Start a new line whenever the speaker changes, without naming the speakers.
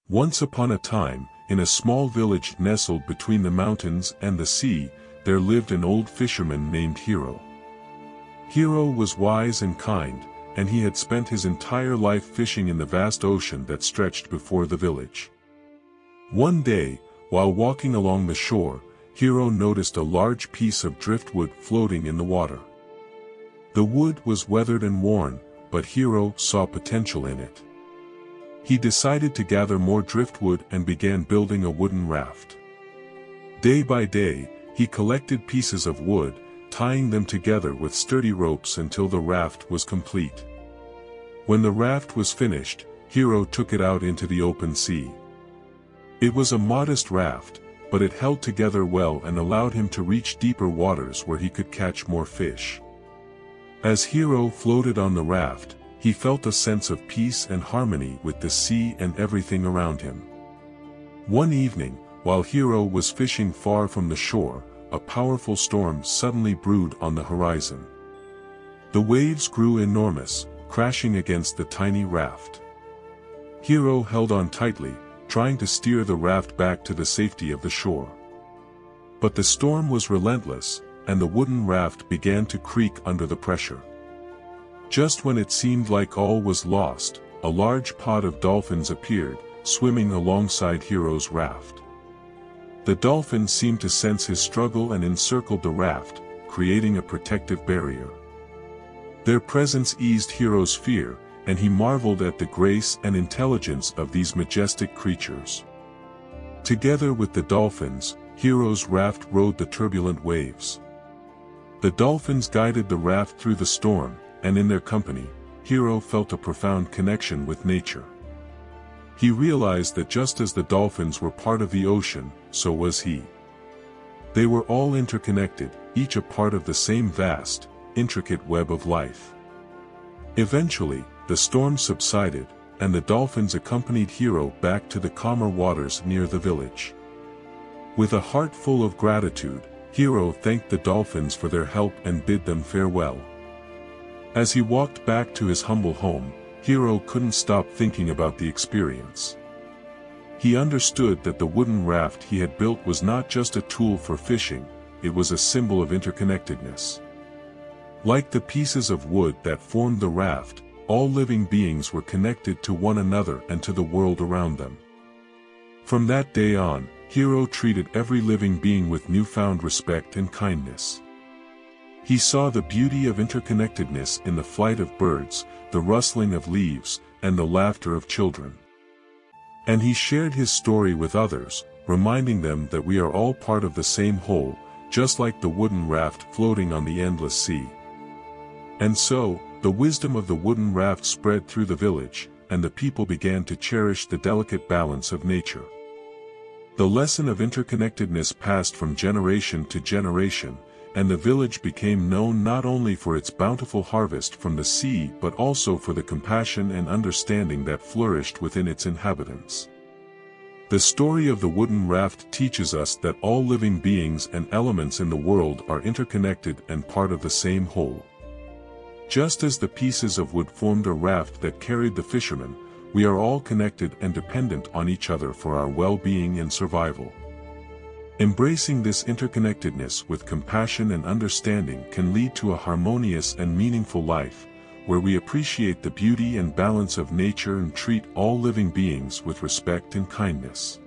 Once upon a time, in a small village nestled between the mountains and the sea, there lived an old fisherman named Hero. Hero was wise and kind, and he had spent his entire life fishing in the vast ocean that stretched before the village. One day, while walking along the shore, Hero noticed a large piece of driftwood floating in the water. The wood was weathered and worn, but Hero saw potential in it. He decided to gather more driftwood and began building a wooden raft. Day by day, he collected pieces of wood, tying them together with sturdy ropes until the raft was complete. When the raft was finished, Hero took it out into the open sea. It was a modest raft, but it held together well and allowed him to reach deeper waters where he could catch more fish. As Hero floated on the raft, he felt a sense of peace and harmony with the sea and everything around him. One evening, while Hero was fishing far from the shore, a powerful storm suddenly brewed on the horizon. The waves grew enormous, crashing against the tiny raft. Hero held on tightly, trying to steer the raft back to the safety of the shore. But the storm was relentless, and the wooden raft began to creak under the pressure. Just when it seemed like all was lost, a large pod of dolphins appeared, swimming alongside Hero's raft. The dolphins seemed to sense his struggle and encircled the raft, creating a protective barrier. Their presence eased Hero's fear, and he marveled at the grace and intelligence of these majestic creatures. Together with the dolphins, Hero's raft rode the turbulent waves. The dolphins guided the raft through the storm, and in their company, Hero felt a profound connection with nature. He realized that just as the dolphins were part of the ocean, so was he. They were all interconnected, each a part of the same vast, intricate web of life. Eventually, the storm subsided, and the dolphins accompanied Hero back to the calmer waters near the village. With a heart full of gratitude, Hero thanked the dolphins for their help and bid them farewell. As he walked back to his humble home, Hero couldn't stop thinking about the experience. He understood that the wooden raft he had built was not just a tool for fishing, it was a symbol of interconnectedness. Like the pieces of wood that formed the raft, all living beings were connected to one another and to the world around them. From that day on, Hero treated every living being with newfound respect and kindness. He saw the beauty of interconnectedness in the flight of birds, the rustling of leaves, and the laughter of children. And he shared his story with others, reminding them that we are all part of the same whole, just like the wooden raft floating on the endless sea. And so, the wisdom of the wooden raft spread through the village, and the people began to cherish the delicate balance of nature. The lesson of interconnectedness passed from generation to generation, and the village became known not only for its bountiful harvest from the sea but also for the compassion and understanding that flourished within its inhabitants. The story of the wooden raft teaches us that all living beings and elements in the world are interconnected and part of the same whole. Just as the pieces of wood formed a raft that carried the fishermen, we are all connected and dependent on each other for our well-being and survival. Embracing this interconnectedness with compassion and understanding can lead to a harmonious and meaningful life, where we appreciate the beauty and balance of nature and treat all living beings with respect and kindness.